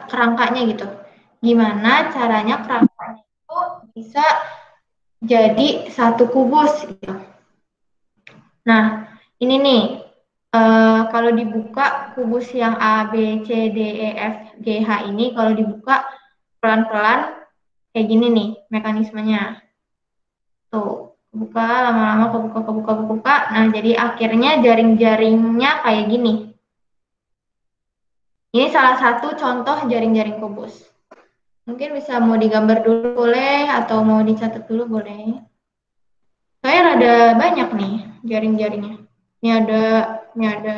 kerangkanya gitu. Gimana caranya kerangkanya itu bisa jadi satu kubus gitu. Nah, ini nih, kalau dibuka kubus yang A, B, C, D, E, F, G, H ini kalau dibuka pelan-pelan kayak gini nih mekanismenya. Tuh, buka lama-lama kebuka. Nah, jadi akhirnya jaring-jaringnya kayak gini. Ini salah satu contoh jaring-jaring kubus. Mungkin bisa mau digambar dulu boleh atau mau dicatat dulu boleh. Saya rada banyak nih jaring-jaringnya. Ini ada, ini ada.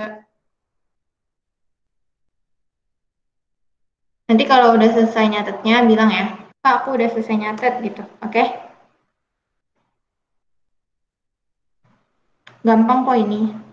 Nanti kalau udah selesai nyatetnya bilang ya, Kak, aku udah selesai nyatet gitu. Oke? Gampang kok ini.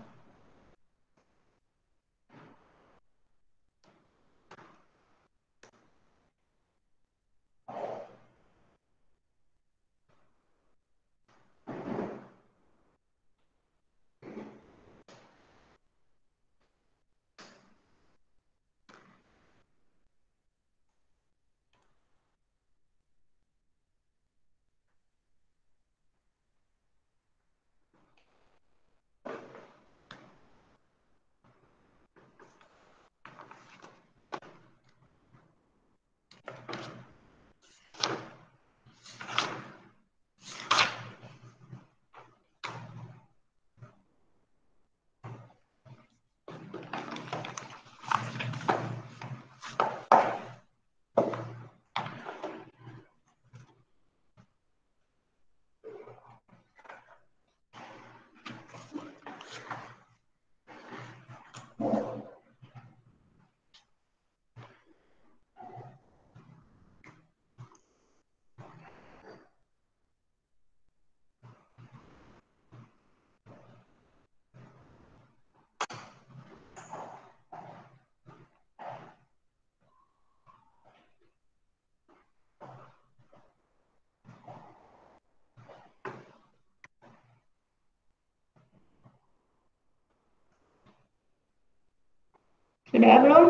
Sudah belum?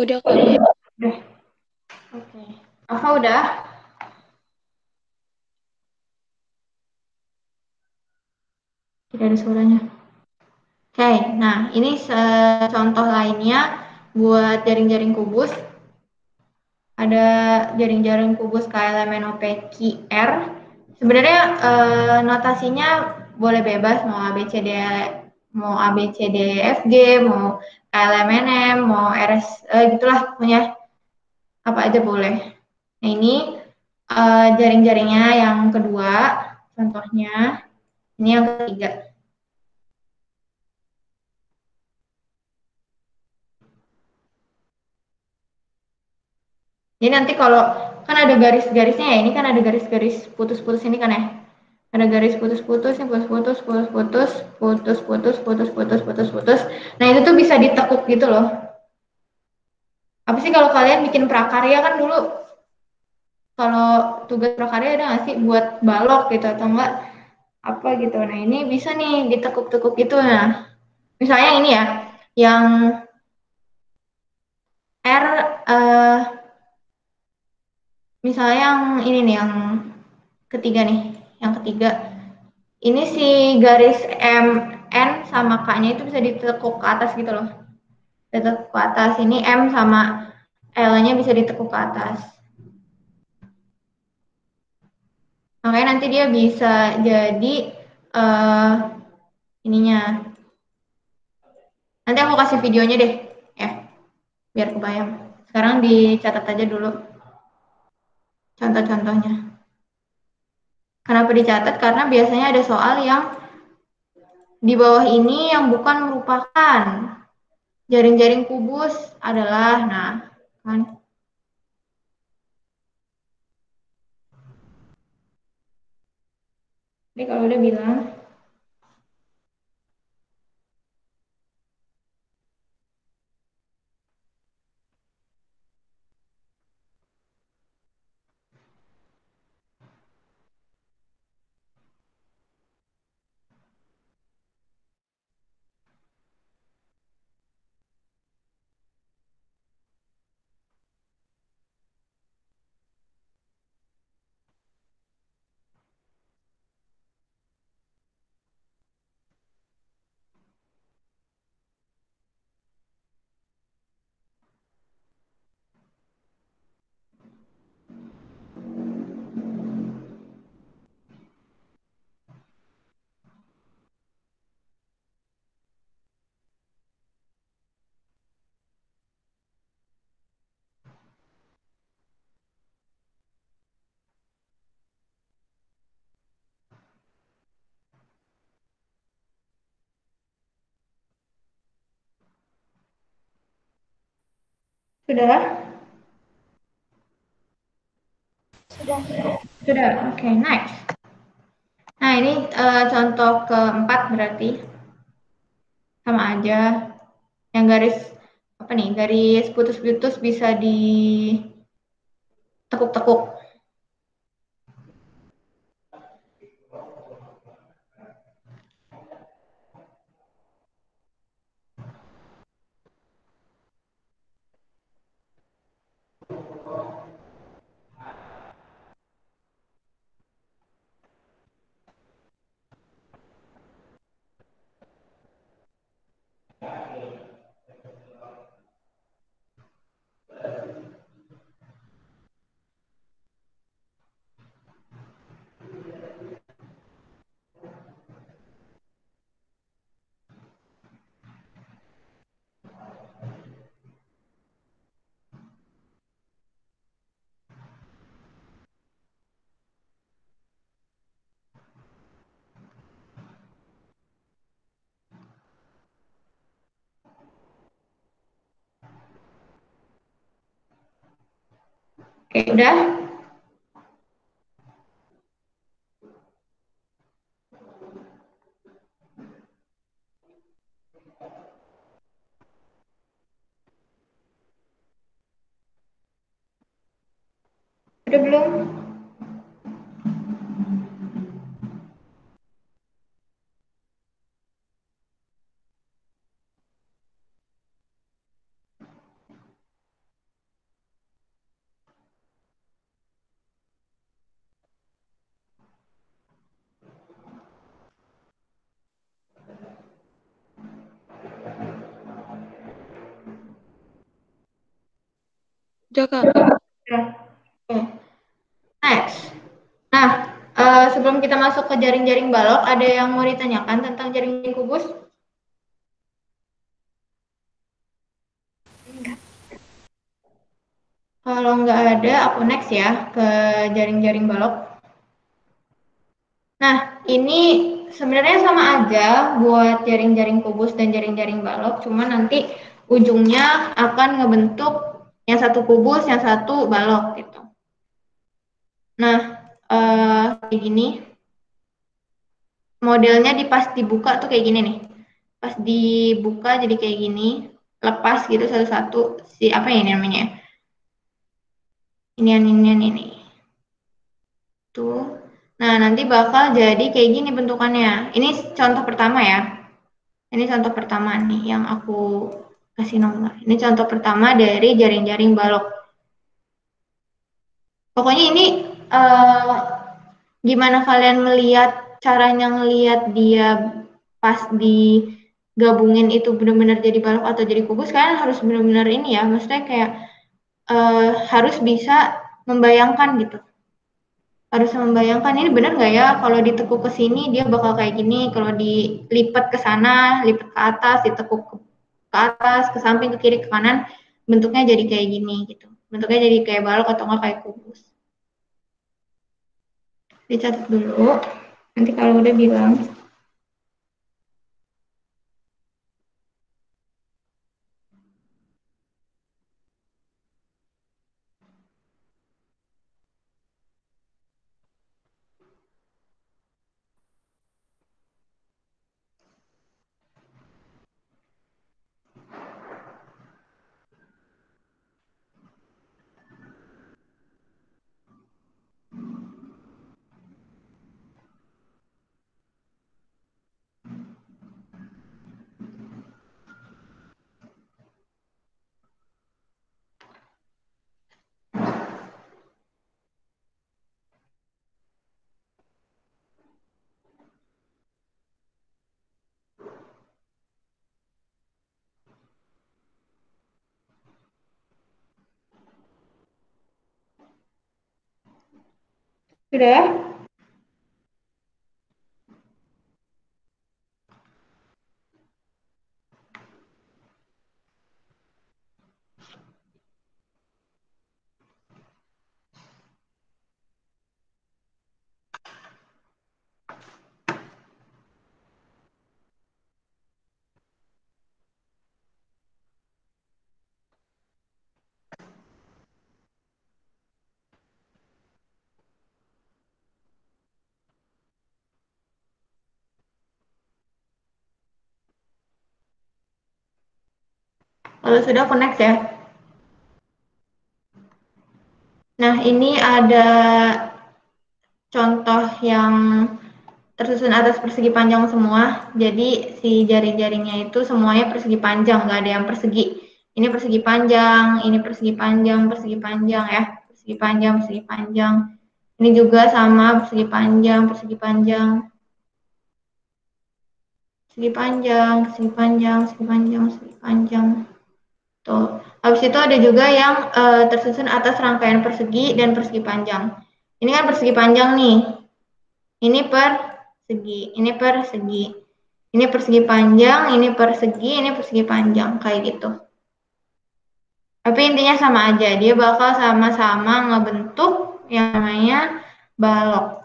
Udah Kak. Udah. Oke. Apa udah? Tidak ada suaranya. Oke, nah ini contoh lainnya buat jaring-jaring kubus. Ada jaring-jaring kubus KLMNOPQR. Sebenarnya notasinya boleh bebas mau ABCD, mau ABCDFG, mau KLMNM, mau RS, gitulah punya apa aja boleh. Nah ini jaring-jaringnya yang kedua, contohnya ini yang ketiga. Jadi nanti kalau kan ada garis-garisnya ya, ini kan ada garis-garis putus-putus ini kan ya. Ada garis putus-putus, yang putus-putus, putus-putus, putus-putus, putus-putus, putus-putus. Nah itu tuh bisa ditekuk gitu loh. Apa sih kalau kalian bikin prakarya kan dulu, kalau tugas prakarya ada nggak sih buat balok gitu atau enggak apa gitu. Nah ini bisa nih ditekuk-tekuk gitu. Nah misalnya ini ya, yang R, misalnya yang ini nih, yang ketiga nih, yang ketiga. Ini si garis M, N sama K-nya itu bisa ditekuk ke atas gitu loh. Ditekuk ke atas. Ini M sama L-nya bisa ditekuk ke atas. Makanya nanti dia bisa jadi uh, ininya. Nanti aku kasih videonya deh, ya, biar kebayang. Sekarang dicatat aja dulu contoh-contohnya. Kenapa dicatat? Karena biasanya ada soal yang di bawah ini yang bukan merupakan jaring-jaring kubus adalah, nah, kan. Jadi kalau udah bilang, Sudah? Sudah. Oke, nice. Nah, ini contoh keempat berarti sama aja. Yang garis apa nih? Garis putus-putus bisa ditekuk-tekuk. Oke, udah? Udah belum? Udah, Kak. Udah. Oke. Next. Nah, sebelum kita masuk ke jaring-jaring balok, ada yang mau ditanyakan tentang jaring kubus? Kalau nggak ada, aku next ya ke jaring-jaring balok. Nah, ini sebenarnya sama aja buat jaring-jaring kubus dan jaring-jaring balok, cuma nanti ujungnya akan ngebentuk yang satu kubus, yang satu balok gitu. Nah, kayak gini. Modelnya di pas dibuka tuh kayak gini nih. Pas dibuka jadi kayak gini, lepas gitu satu-satu si apa ya ini namanya? Inian ini. Tuh. Nah, nanti bakal jadi kayak gini bentukannya. Ini contoh pertama ya. Ini contoh pertama nih yang aku kasih nomor. Ini contoh pertama dari jaring-jaring balok. Pokoknya ini eh, gimana kalian melihat caranya ngelihat dia pas digabungin itu benar-benar jadi balok atau jadi kubus, kalian harus benar-benar ini ya, maksudnya kayak harus bisa membayangkan gitu. Harus membayangkan ini benar nggak ya kalau ditekuk ke sini dia bakal kayak gini, kalau dilipat ke sana, lipat ke atas, ditekuk ke atas, ke samping, ke kiri, ke kanan, bentuknya jadi kayak gini gitu. Bentuknya jadi kayak balok atau enggak kayak kubus. Dicatat dulu. Nanti kalau udah bilang. Sudah? Kalau sudah connect ya. Nah, ini ada contoh yang tersusun atas persegi panjang semua. Jadi si jari-jarinya itu semuanya persegi panjang, nggak ada yang persegi. Ini persegi panjang, ini persegi panjang, persegi panjang ya. Persegi panjang, persegi panjang. Ini juga sama persegi panjang, persegi panjang. Persegi panjang, persegi panjang, persegi panjang, persegi panjang. Tuh. Habis itu ada juga yang tersusun atas rangkaian persegi dan persegi panjang. Ini kan persegi panjang nih. Ini persegi, ini persegi. Ini persegi panjang, ini persegi, ini persegi panjang, kayak gitu. Tapi intinya sama aja, dia bakal sama-sama ngebentuk yang namanya balok.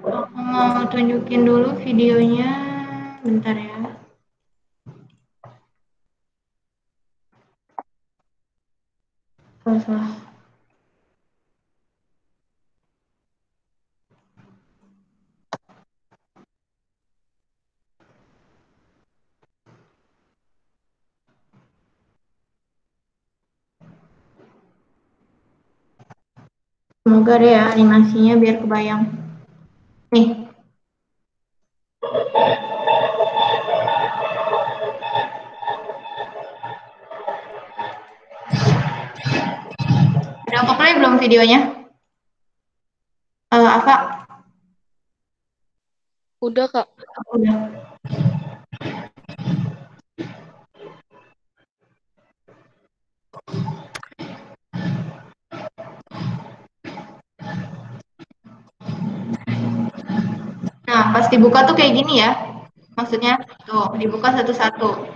Aku mau tunjukin dulu videonya, bentar ya. Oh, salah. Semoga deh ya animasinya biar kebayang. Nih, udah aku play belum videonya? Apa? Udah, Kak. Udah. Nah, pas dibuka tuh kayak gini ya. Maksudnya tuh dibuka satu-satu.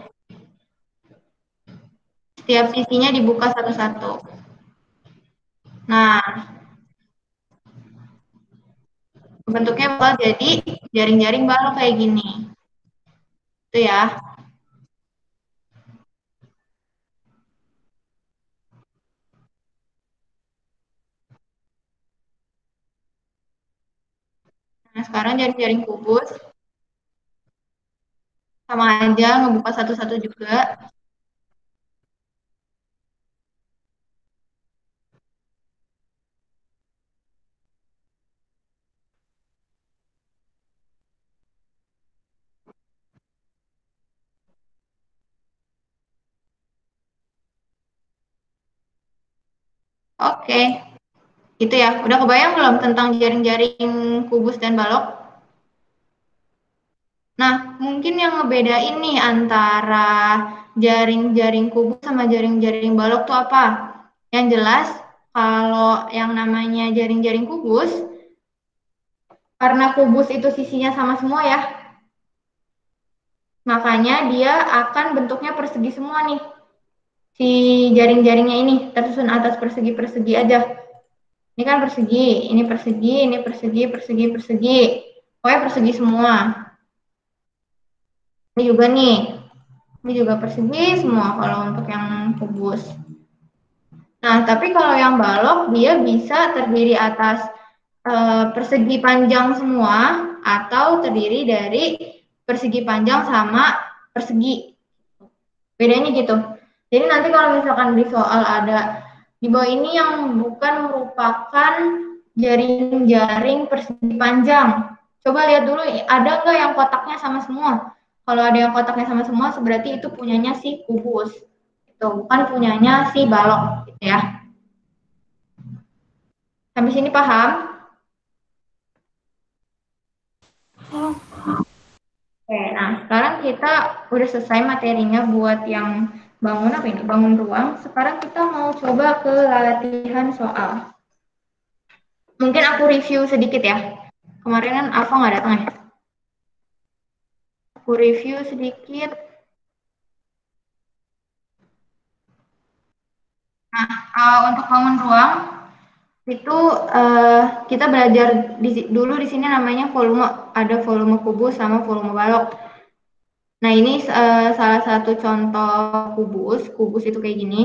Setiap sisinya dibuka satu-satu. Nah, bentuknya bakal jadi jaring-jaring balok kayak gini. Itu ya. Nah, sekarang jaring-jaring kubus sama aja ngebuka satu-satu juga. Oke, itu ya. Udah kebayang belum tentang jaring-jaring kubus dan balok? Nah, mungkin yang ngebedain nih antara jaring-jaring kubus sama jaring-jaring balok tuh apa? Yang jelas, kalau yang namanya jaring-jaring kubus, karena kubus itu sisinya sama semua ya, makanya dia akan bentuknya persegi semua nih. Si jaring-jaringnya ini tersusun atas persegi-persegi aja. Ini kan persegi, ini persegi, ini persegi, persegi, persegi. Pokoknya persegi semua. Ini juga nih, ini juga persegi semua kalau untuk yang kubus. Nah, tapi kalau yang balok dia bisa terdiri atas persegi panjang semua atau terdiri dari persegi panjang sama persegi. Bedanya gitu. Jadi nanti kalau misalkan di soal ada di bawah ini yang bukan merupakan jaring-jaring persegi panjang. Coba lihat dulu ada nggak yang kotaknya sama semua. Kalau ada yang kotaknya sama semua, berarti itu punyanya si kubus. Itu bukan punyanya si balok, gitu ya. Sampai sini paham? Oke, nah sekarang kita udah selesai materinya buat yang bangun apa ini? Bangun ruang. Sekarang kita mau coba ke latihan soal. Mungkin aku review sedikit ya. Kemarin kan Alfa nggak datang ya. Aku review sedikit. Nah, untuk bangun ruang, itu kita belajar dulu di sini namanya volume, ada volume kubus sama volume balok. Nah, ini salah satu contoh kubus. Kubus itu kayak gini.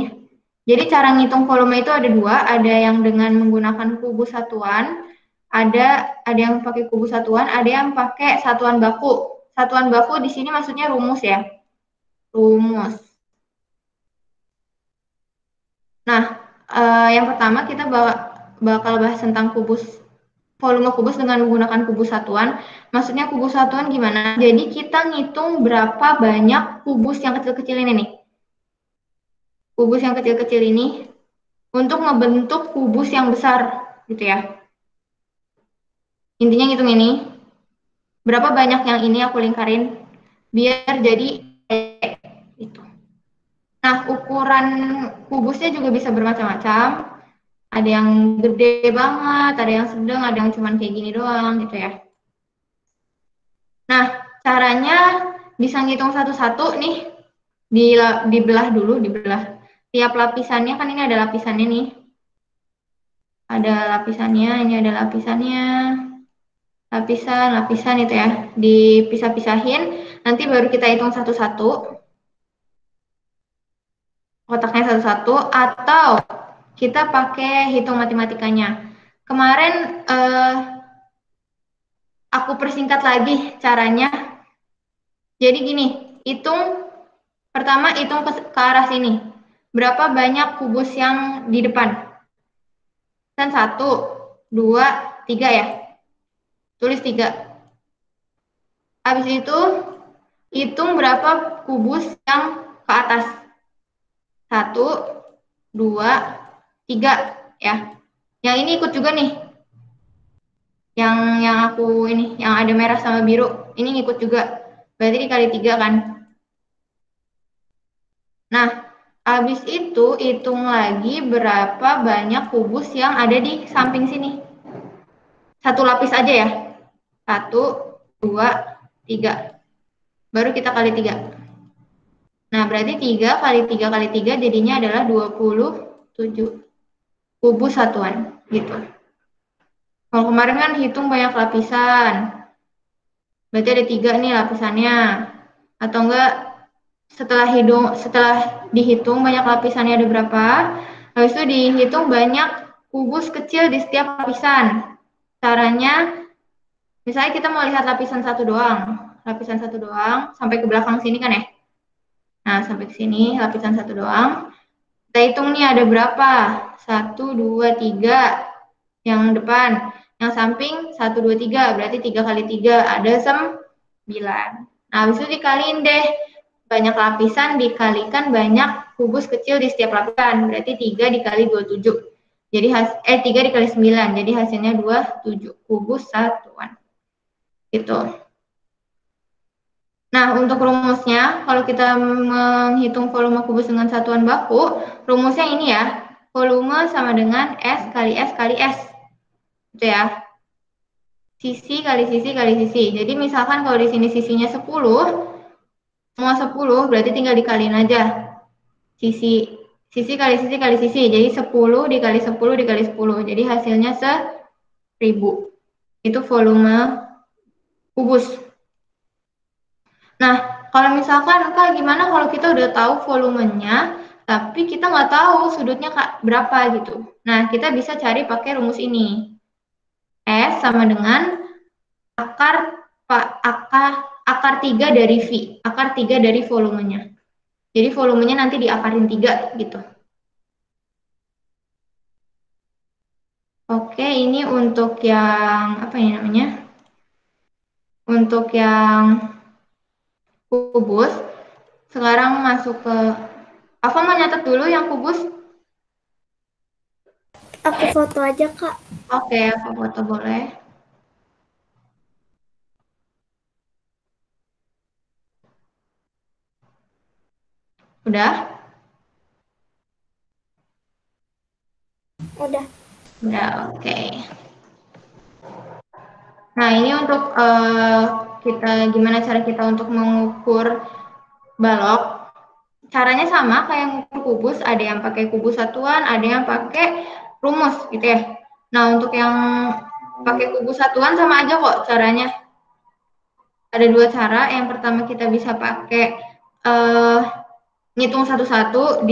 Jadi cara ngitung volume itu ada dua, ada yang dengan menggunakan kubus satuan, ada yang pakai kubus satuan, ada yang pakai satuan baku. Satuan baku di sini maksudnya rumus ya, rumus. Nah, yang pertama kita bakal bahas tentang volume kubus dengan menggunakan kubus satuan. Maksudnya kubus satuan gimana? Jadi kita ngitung berapa banyak kubus yang kecil-kecil ini nih. Kubus yang kecil-kecil ini untuk ngebentuk kubus yang besar gitu ya. Intinya ngitung ini. Berapa banyak yang ini aku lingkarin biar jadi itu. Nah, ukuran kubusnya juga bisa bermacam-macam. Ada yang gede banget, ada yang sedang, ada yang cuman kayak gini doang gitu ya. Nah, caranya bisa ngitung satu-satu nih, dibelah dulu, dibelah. Tiap lapisannya kan ini ada lapisannya nih. Ada lapisannya, ini ada lapisannya. Lapisan itu ya. Dipisah-pisahin, nanti baru kita hitung satu-satu. Kotaknya satu-satu, atau kita pakai hitung matematikanya. Kemarin aku persingkat lagi caranya. Jadi gini, pertama hitung ke arah sini. Berapa banyak kubus yang di depan? Kan 1, 2, 3 ya. Tulis 3. Habis itu hitung berapa kubus yang ke atas. 1, 2, 3 ya. Yang ini ikut juga nih. Yang aku ini, yang ada merah sama biru, ini ngikut juga. Berarti dikali 3 kan. Nah, habis itu hitung lagi berapa banyak kubus yang ada di samping sini. Satu lapis aja ya. 1, 2, 3. Baru kita kali 3. Nah, berarti 3 kali 3 kali 3 jadinya adalah 27 kubus satuan gitu. Kalau kemarin kan hitung banyak lapisan. Berarti ada 3 nih lapisannya. Atau enggak setelah dihitung banyak lapisannya ada berapa, habis itu dihitung banyak kubus kecil di setiap lapisan. Caranya, misalnya kita mau lihat lapisan satu doang, sampai ke belakang sini kan ya. Nah, sampai ke sini lapisan satu doang. Kita hitung nih ada berapa? 1, 2, 3 yang depan. Yang samping 1, 2, 3, berarti 3 kali 3 ada 9. Nah, habis itu dikaliin deh. Banyak lapisan dikalikan banyak kubus kecil di setiap lapisan, berarti 3 dikali 27. Jadi 3 dikali 9, jadi hasilnya 27 kubus satuan. Gitu. Nah, untuk rumusnya, kalau kita menghitung volume kubus dengan satuan baku, rumusnya ini ya, volume sama dengan S kali S kali S. Gitu ya. Sisi kali sisi kali sisi. Jadi misalkan kalau di sini sisinya 10, semua 10 berarti tinggal dikaliin aja. Sisi kali sisi kali sisi. Jadi 10 dikali 10 dikali 10. Jadi hasilnya 1000. Itu volume kubus. Nah, kalau misalkan Kak, gimana kalau kita udah tahu volumenya, tapi kita nggak tahu sudutnya berapa gitu. Nah, kita bisa cari pakai rumus ini. S sama dengan akar 3 dari V. Akar 3 dari volumenya. Jadi volumenya nanti diakarin 3 gitu. Oke, ini untuk yang apa ini namanya? Untuk yang kubus. Sekarang masuk ke apa, mau nyatet dulu yang kubus? Aku foto aja, Kak. Oke, aku foto boleh. Udah? Udah. Udah, oke. Nah, ini untuk gimana cara kita untuk mengukur balok. Caranya sama kayak mengukur kubus, ada yang pakai kubus satuan, ada yang pakai rumus gitu ya. Nah, untuk yang pakai kubus satuan sama aja kok caranya. Ada dua cara. Yang pertama kita bisa pakai ngitung satu-satu,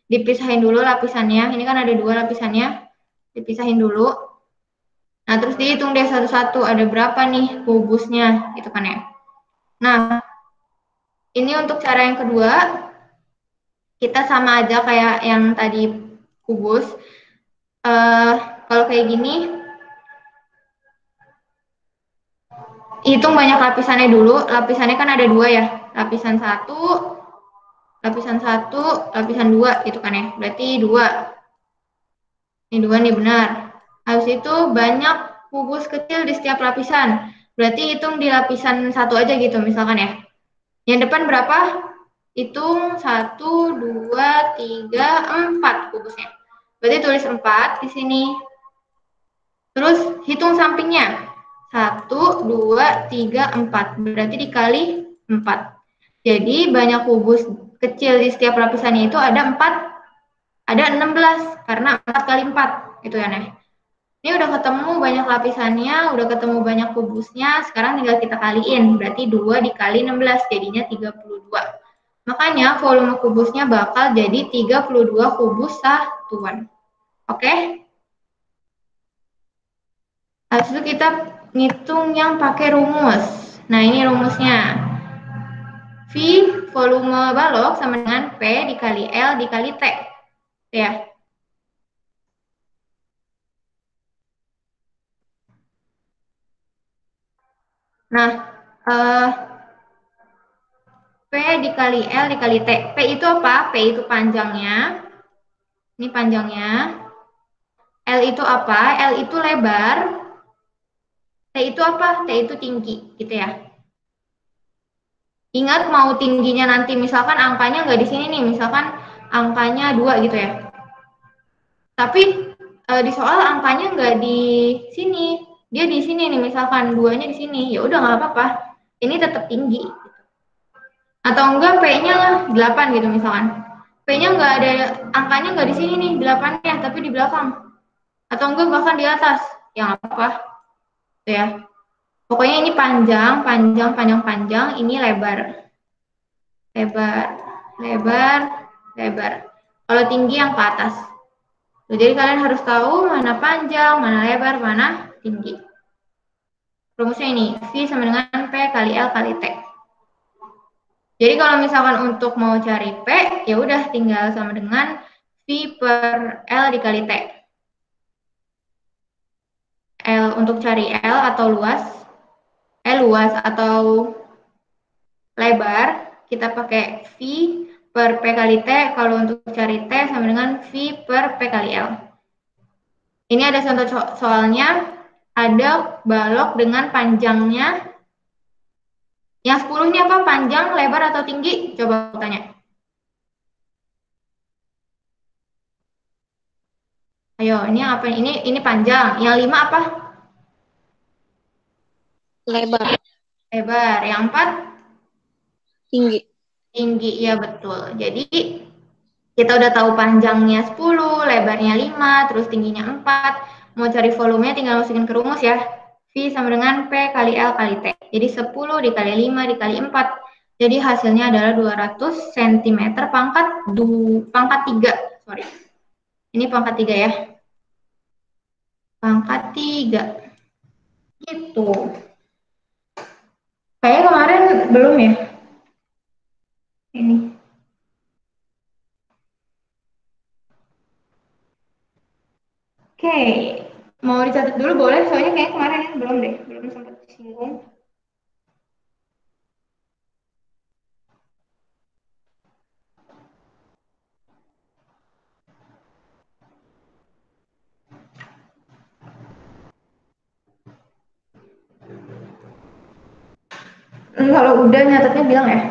dipisahin dulu lapisannya. Ini kan ada dua lapisannya, dipisahin dulu. Nah, terus dihitung deh satu-satu, ada berapa nih kubusnya, gitu kan ya. Nah, ini untuk cara yang kedua, kita sama aja kayak yang tadi kubus. Kalau kayak gini, hitung banyak lapisannya dulu. Lapisannya kan ada dua ya, lapisan satu, lapisan dua, gitu kan ya. Berarti dua. Ini dua nih benar. Habis itu banyak kubus kecil di setiap lapisan. Berarti hitung di lapisan satu aja gitu misalkan ya. Yang depan berapa? Hitung 1, 2, 3, 4 kubusnya. Berarti tulis 4 di sini. Terus hitung sampingnya. 1, 2, 3, 4. Berarti dikali 4. Jadi banyak kubus kecil di setiap lapisannya itu ada 4, ada 16. Karena 4 kali 4. Itu ya, Nek. Ini udah ketemu banyak lapisannya, udah ketemu banyak kubusnya, sekarang tinggal kita kaliin. Berarti 2 dikali 16, jadinya 32. Makanya volume kubusnya bakal jadi 32 kubus satuan. Oke? Habis itu kita ngitung yang pakai rumus. Nah, ini rumusnya. V volume balok sama dengan P dikali L dikali T. Ya. Nah, P dikali L dikali T. P itu apa? P itu panjangnya. Ini panjangnya. L itu apa? L itu lebar. T itu apa? T itu tinggi, gitu ya. Ingat mau tingginya nanti misalkan angkanya nggak di sini nih, misalkan angkanya 2 gitu ya. Tapi di soal angkanya nggak di sini, dia di sini nih, misalkan 2-nya di sini, ya udah nggak apa-apa. Ini tetap tinggi. Atau enggak P-nya 8 gitu misalkan. P-nya nggak ada, angkanya nggak di sini nih 8-nya, tapi di belakang. Atau enggak bahkan di atas, ya nggak apa-apa. Gitu ya. Pokoknya ini panjang, panjang, panjang, panjang, ini lebar. Lebar, lebar, lebar. Kalau tinggi yang ke atas. Jadi kalian harus tahu mana panjang, mana lebar, mana tinggi. Rumusnya ini, V sama dengan P kali L kali T. Jadi kalau misalkan untuk mau cari P, ya udah tinggal sama dengan V per L dikali T. L untuk cari L atau luas, luas atau lebar, kita pakai V per P kali T. Kalau untuk cari T sama dengan V per P kali L. Ini ada contoh soalnya, ada balok dengan panjangnya. Yang 10 ini apa? Panjang, lebar, atau tinggi? Coba aku tanya. Ayo, ini apa? Ini panjang. Yang 5 apa? Lebar. Lebar. Yang 4? Tinggi. Tinggi, ya betul. Jadi kita udah tahu panjangnya 10, lebarnya 5, terus tingginya 4. Mau cari volumenya tinggal masukin ke rumus ya. V sama dengan P kali L kali T. Jadi 10 dikali 5 dikali 4. Jadi hasilnya adalah 200 cm pangkat 3. Sorry. Ini pangkat 3 ya. Pangkat 3. Gitu. Kayaknya kemarin belum ya. Ini. Oke. Mau dicatat dulu boleh, soalnya kayak kemarin belum deh. Belum sempat disinggung. Kalau udah nyatetnya bilang ya.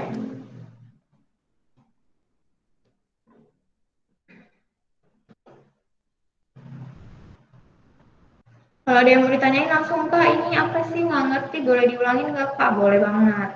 Kalau ada yang mau ditanyain langsung, Kak, ini apa sih? Nggak ngerti, boleh diulangin nggak, Kak? Boleh banget.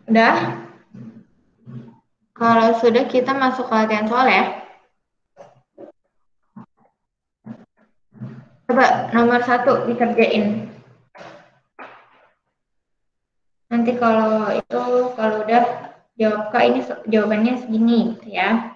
Udah? Kalau sudah kita masuk ke latihan soal ya. Coba nomor 1 dikerjain. Nanti kalau udah jawab Kak ini jawabannya segini gitu ya.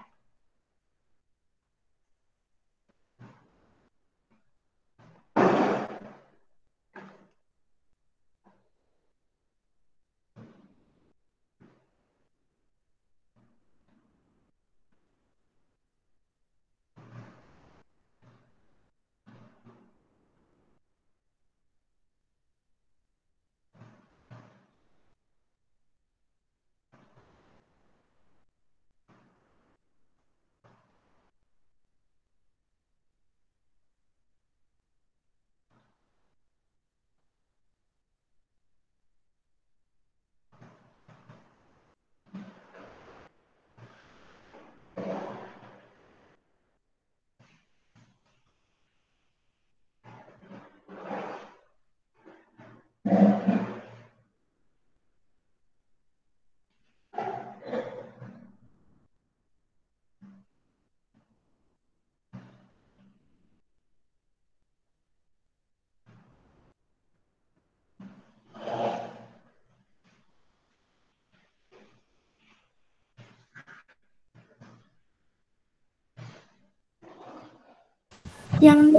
Yang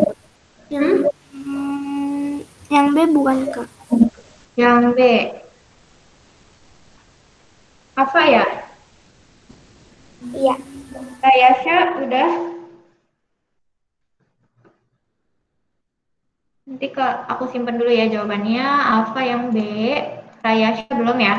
yang B bukan Kak. Yang B. Apa ya? Iya. Rayasya udah. Nanti aku simpan dulu ya jawabannya. Alfa yang B. Rayasya belum ya?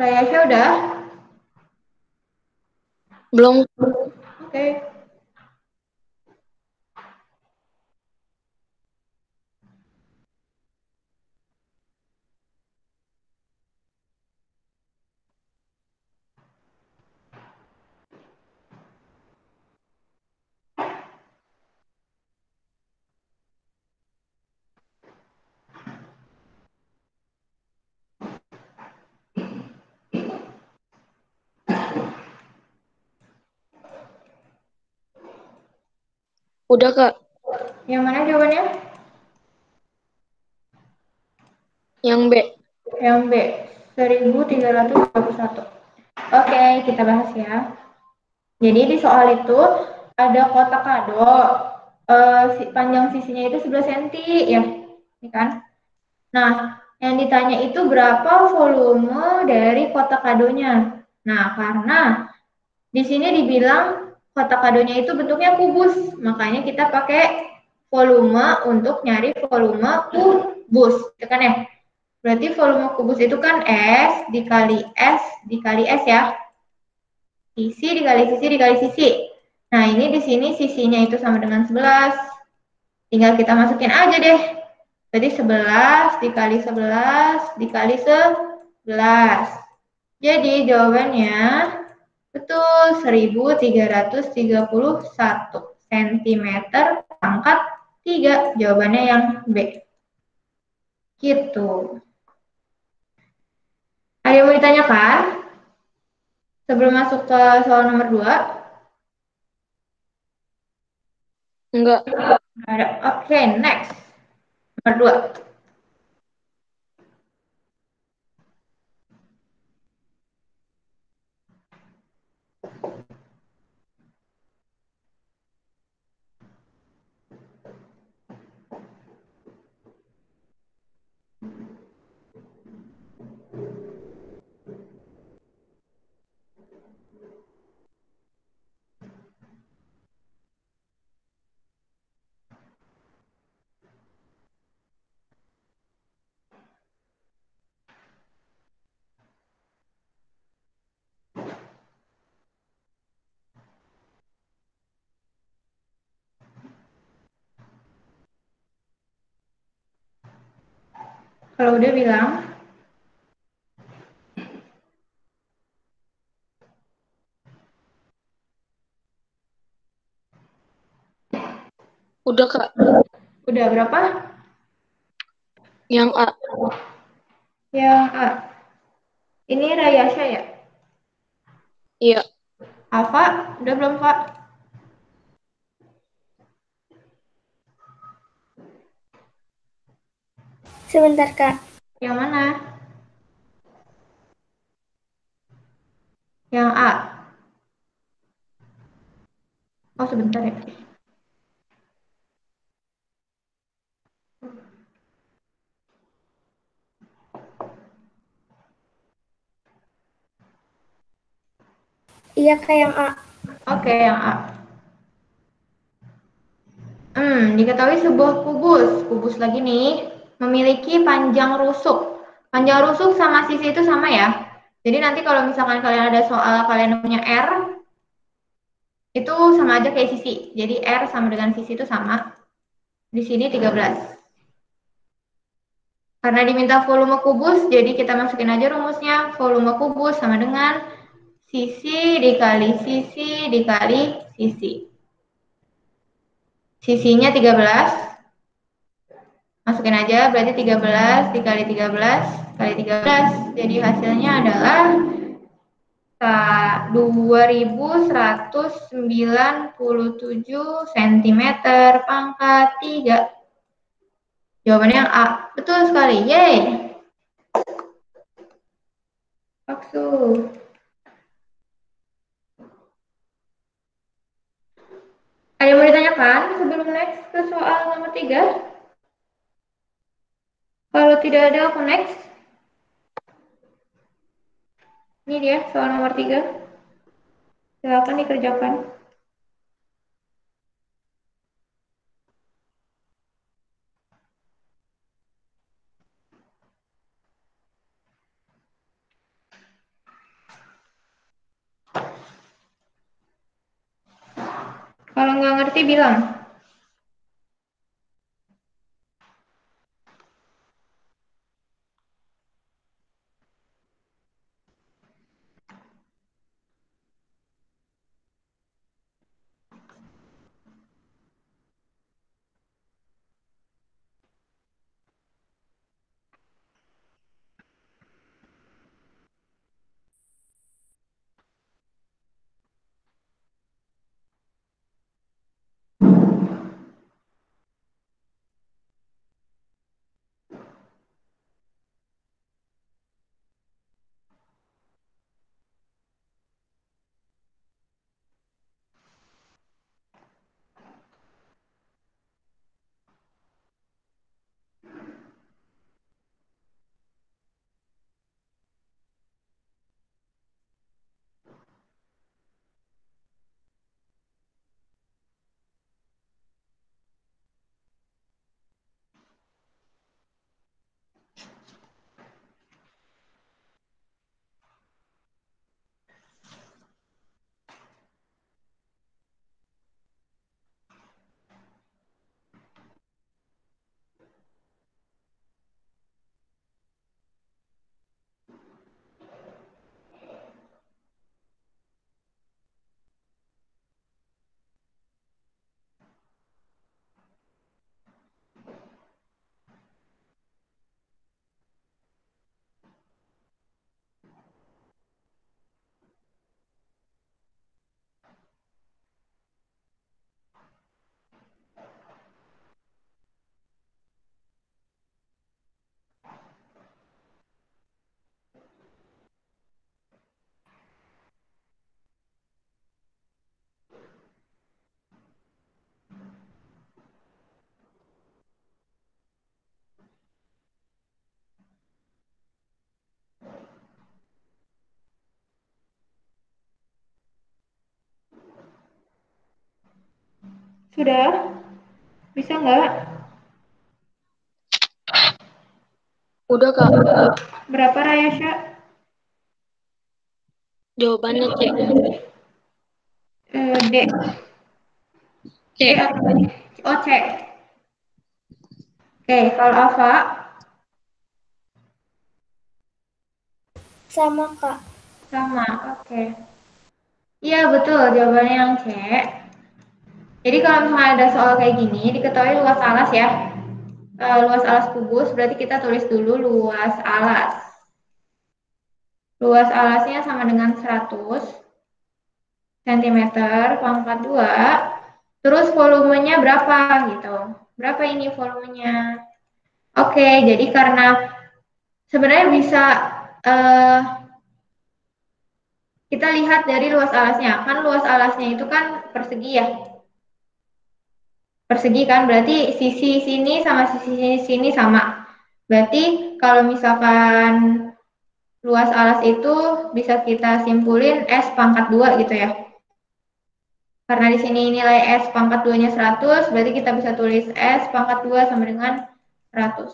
Rayasya udah? Belum. Oke. Udah Kak. Yang mana jawabannya? Yang B. Yang B. 1321. Oke, kita bahas ya. Jadi di soal itu ada kotak kado, panjang sisinya itu 11 cm ya, ini kan? Nah, yang ditanya itu berapa volume dari kotak kadonya. Nah, karena di sini dibilang kotak kadonya itu bentuknya kubus, makanya kita pakai volume untuk nyari volume kubus, itu kan ya? Berarti volume kubus itu kan S dikali S ya. Sisi dikali sisi dikali sisi. Nah, ini di sini sisinya itu sama dengan 11. Tinggal kita masukin aja deh. Jadi 11 dikali 11 dikali 11. Jadi jawabannya betul 1331 cm pangkat 3. Jawabannya yang B. Gitu. Ada yang mau ditanyakan? Sebelum masuk ke soal nomor 2? Enggak. Ada. Oke, next. Nomor 2. Kalau udah bilang. Udah, Kak. Udah berapa? Yang A. Yang A. Ini Rayasha ya? Iya. Alfa, udah belum, Pak? Sebentar, Kak. Yang mana? Yang A. Oh, sebentar ya. Iya, Kak, yang A. Oke, yang A. Diketahui sebuah kubus lagi nih, memiliki panjang rusuk. Panjang rusuk sama sisi itu sama ya. Jadi nanti kalau misalkan kalian ada soal kalian punya R, itu sama aja kayak sisi. Jadi R sama dengan sisi itu sama. Di sini 13. Karena diminta volume kubus, jadi kita masukin aja rumusnya. Volume kubus sama dengan sisi dikali sisi dikali sisi. Sisinya 13. Masukin aja, berarti 13 dikali 13 kali 13. Jadi hasilnya adalah 2197 cm pangkat 3. Jawabannya yang A. Betul sekali. Yeay. Paksu. Ada yang mau ditanyakan sebelum next ke soal nomor 3? Kalau tidak ada, aku next. Ini dia soal nomor 3. Silakan dikerjakan. Kalau nggak ngerti bilang. Sudah? Bisa nggak? Udah, Kak. Berapa Rayasha? Jawabannya C. D. D C. apa? Oh, C. Oke, kalau Alfa Sama, Kak. Sama, oke. Iya, betul. Jawabannya yang C. Jadi kalau misalnya ada soal kayak gini, diketahui luas alas ya. Luas alas kubus, berarti kita tulis dulu luas alas. Luas alasnya sama dengan 100 cm pangkat 2. Terus volumenya berapa gitu. Berapa ini volumenya? Oke, jadi karena sebenarnya bisa eh, kita lihat dari luas alasnya. Kan luas alasnya itu kan persegi ya. Persegi kan berarti sisi sini sama sisi sini sama. Berarti kalau misalkan luas alas itu bisa kita simpulin S pangkat 2 gitu ya. Karena di sini nilai S pangkat 2-nya 100, berarti kita bisa tulis S pangkat 2 sama dengan 100.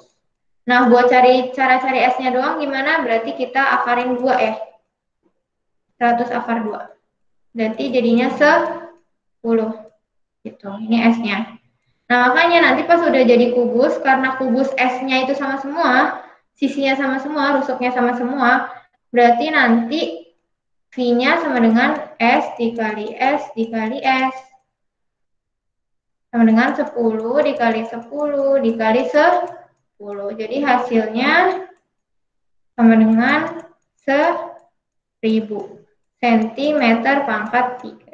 Nah, buat cara cari S-nya doang gimana? Berarti kita akarin 2 ya. 100 akar 2. Berarti jadinya 10. Gitu. Ini S-nya. Nah, makanya nanti pas udah jadi kubus, karena kubus S-nya itu sama semua, sisinya sama semua, rusuknya sama semua, berarti nanti V-nya sama dengan S dikali S dikali S. Sama dengan 10 dikali 10 dikali 10. Jadi hasilnya sama dengan 1000 cm pangkat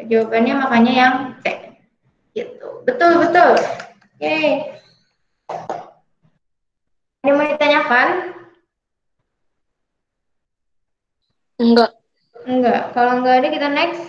3. Jawabannya makanya yang C. Gitu. Betul, betul. Oke. Ada mau ditanyakan? Enggak. Enggak. Kalau enggak ada kita next.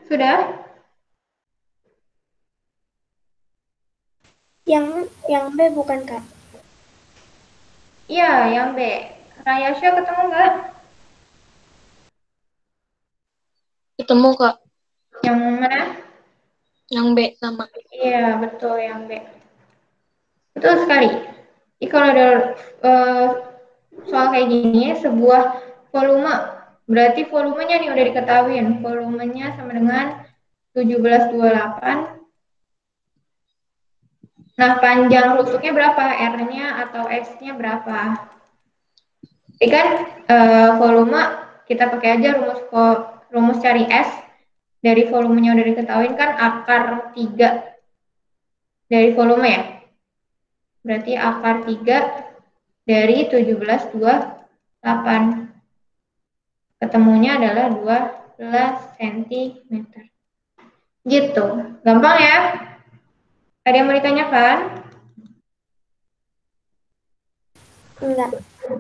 Sudah? Yang B bukan, Kak? Iya, yang B. Rayasya ketemu enggak? Ketemu, Kak. Yang mana? Yang B sama. Iya, betul yang B. Betul sekali. Jadi kalau ada eh, soal kayak gini, sebuah volume, berarti volumenya nih udah diketahui. Volumenya sama dengan 1728. Nah, panjang rusuknya berapa? R-nya atau S-nya berapa? Jadi kan volume kita pakai aja rumus cari S. Dari volumenya udah diketahui kan akar 3 dari volume ya. Berarti akar 3 dari 1728. Ketemunya adalah 12 cm. Gitu. Gampang ya? Ada yang mau ditanyakan? Enggak.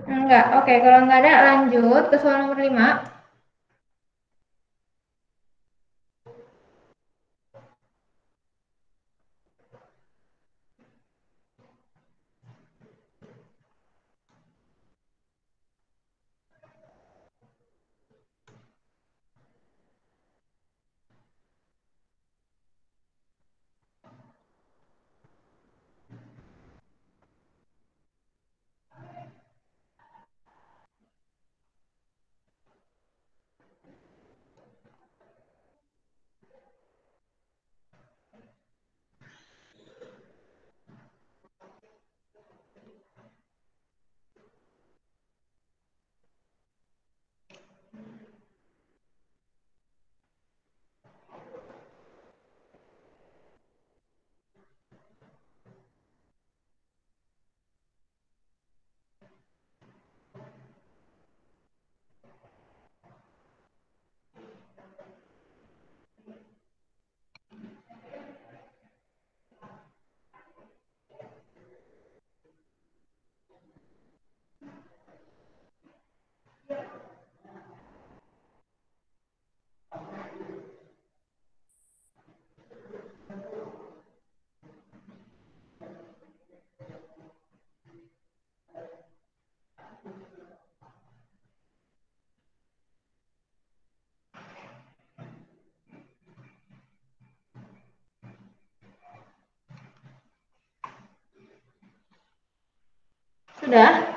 Enggak. Oke, kalau enggak ada lanjut ke soal nomor 5. Sudah?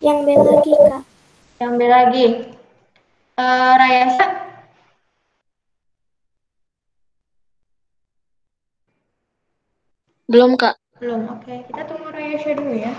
Yang B lagi, Kak. Yang B lagi. Rayasa? Belum, Kak. Belum, oke. Kita tunggu Rayasa dulu ya.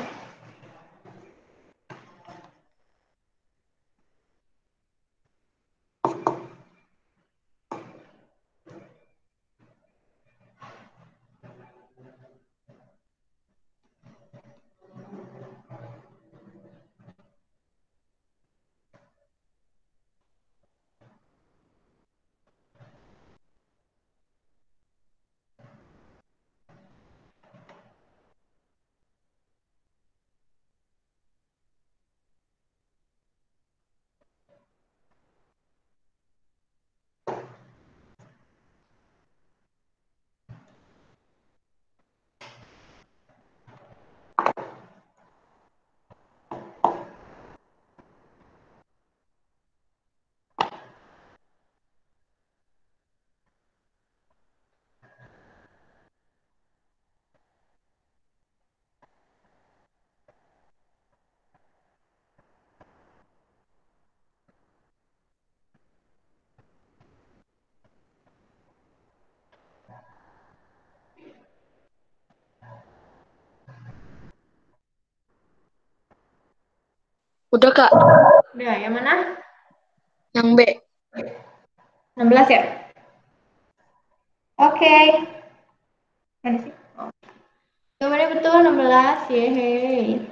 Udah, Kak. Udah, yang mana? Yang B. 16 ya? Oke. Mana sih? Oh. Jawabannya betul 16. Yeay.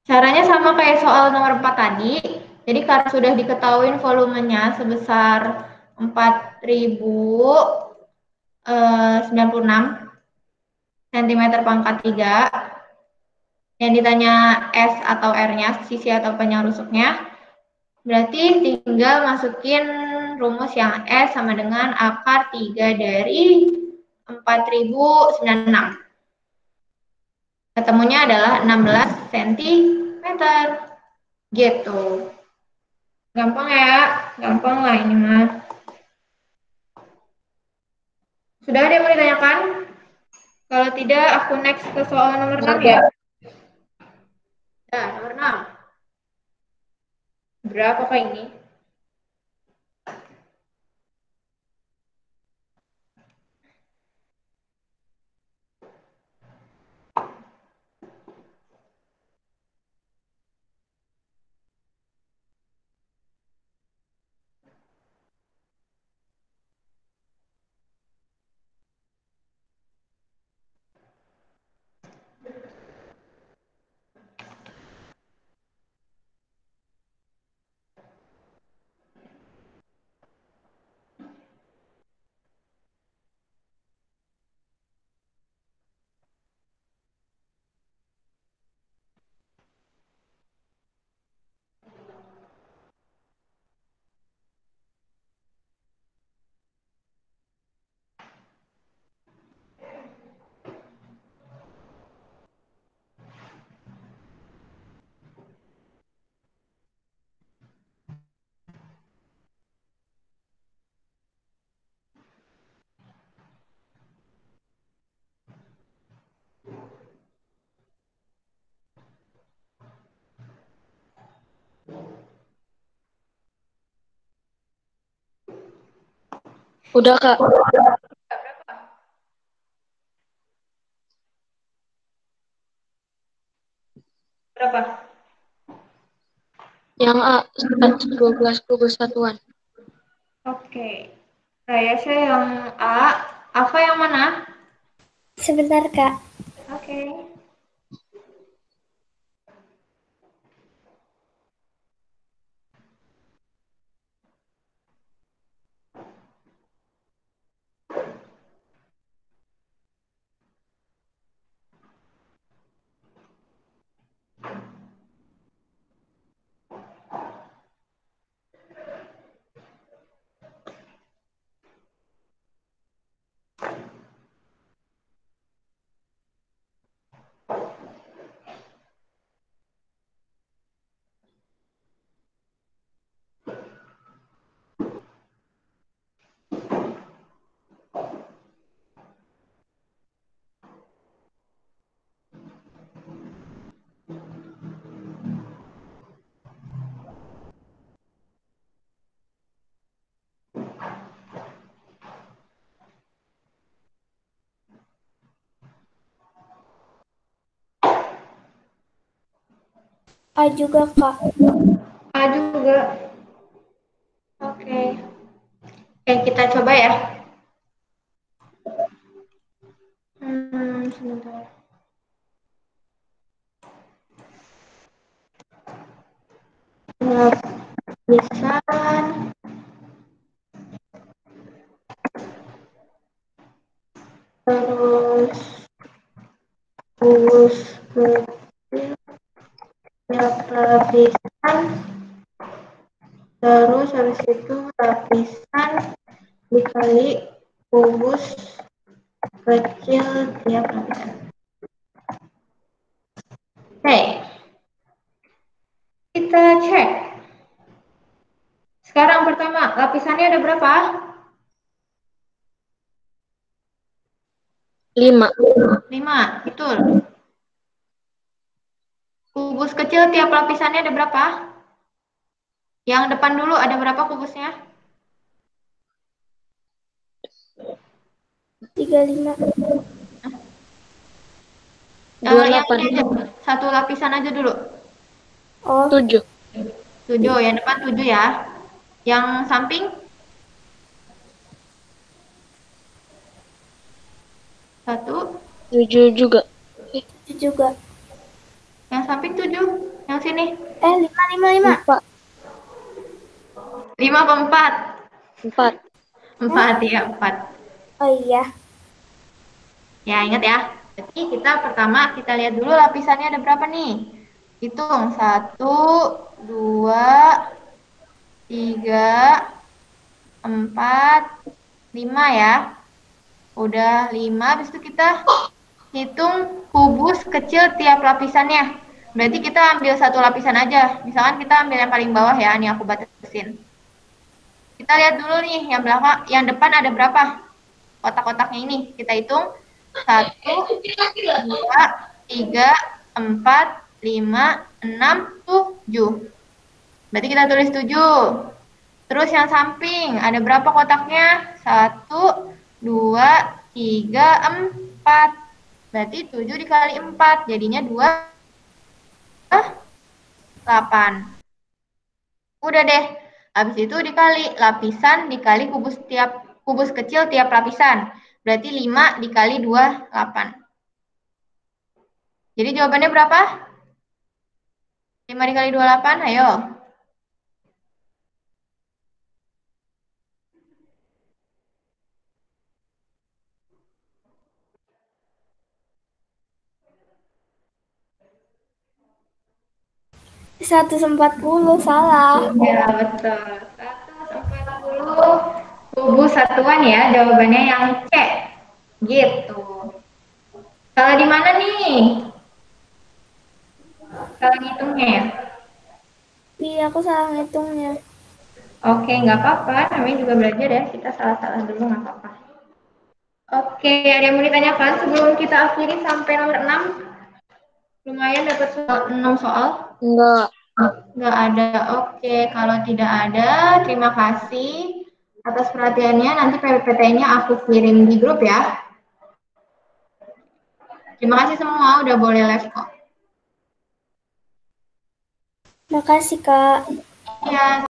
Caranya sama kayak soal nomor 4 tadi. Jadi karena sudah diketahui volumenya sebesar 4096 cm pangkat 3. Yang ditanya S atau R-nya, sisi atau panjang rusuknya. Berarti tinggal masukin rumus yang S sama dengan akar 3 dari 4096. Ketemunya adalah 16 cm. Gitu. Gampang ya? Gampang lah ini mah. Sudah ada yang mau ditanyakan? Kalau tidak, aku next ke soal nomor 6 ya. Nah, nomor 6. Berapakah ini? Udah, Kak. Berapa? Yang A, 12 kubus satuan. Oke. Rayasa yang A. Alfa yang mana? Sebentar, Kak. Oke. A juga, Kak. A juga. Oke. Oke, kita coba ya. Sebentar. Lapisan. Terus kubus kecil tiap lapisan. Terus habis itu lapisan dikali kubus kecil tiap lapisan. Oke, kita cek. Sekarang pertama, lapisannya ada berapa? 5. 5, betul. Kubus kecil tiap lapisannya ada berapa? Yang depan dulu ada berapa kubusnya? 35. Yang 28. ini aja, satu lapisan aja dulu. Oh, 7. 7, yang depan 7 ya. Yang samping? 1. 7 juga. itu juga. Yang samping 7. Yang sini? 5. 4. 5 apa 4? 4. 4 ya, 4. Oh iya. Ya, ingat ya. Jadi pertama kita lihat dulu lapisannya ada berapa nih. Hitung 1, 2, 3, 4, 5 ya. Udah 5, habis itu kita hitung kubus kecil tiap lapisannya. Berarti kita ambil satu lapisan aja. Misalkan kita ambil yang paling bawah ya, ini aku batasin. Kita lihat dulu nih yang belakang, yang depan ada berapa kotak-kotaknya ini. Kita hitung 1, 2, 3, 4, 5, 6, 7. Berarti kita tulis 7. Terus yang samping ada berapa kotaknya? 1, 2, 3, 4. Berarti 7 dikali 4 jadinya 8. Udah deh. Habis itu dikali lapisan dikali kubus kecil tiap lapisan. Berarti 5 dikali 2, 8. Jadi jawabannya berapa? 5 dikali 2, 8, ayo. Satu 140, salah. Ya, betul. 140 kubus satuan ya, jawabannya yang C. Gitu. Salah di mana nih? Salah ngitungnya ya? Iya, aku salah ngitungnya. Oke, nggak apa-apa. Namanya juga belajar ya. Kita salah-salah dulu, nggak apa-apa. Oke, ada yang mau ditanyakan sebelum kita akhiri sampai nomor 6? Lumayan dapat 6 soal. Enggak. Nggak ada. Oke, kalau tidak ada, terima kasih atas perhatiannya. Nanti PPT-nya aku kirim di grup ya. Terima kasih semua, udah boleh les kok. Makasih, Kak. Ya.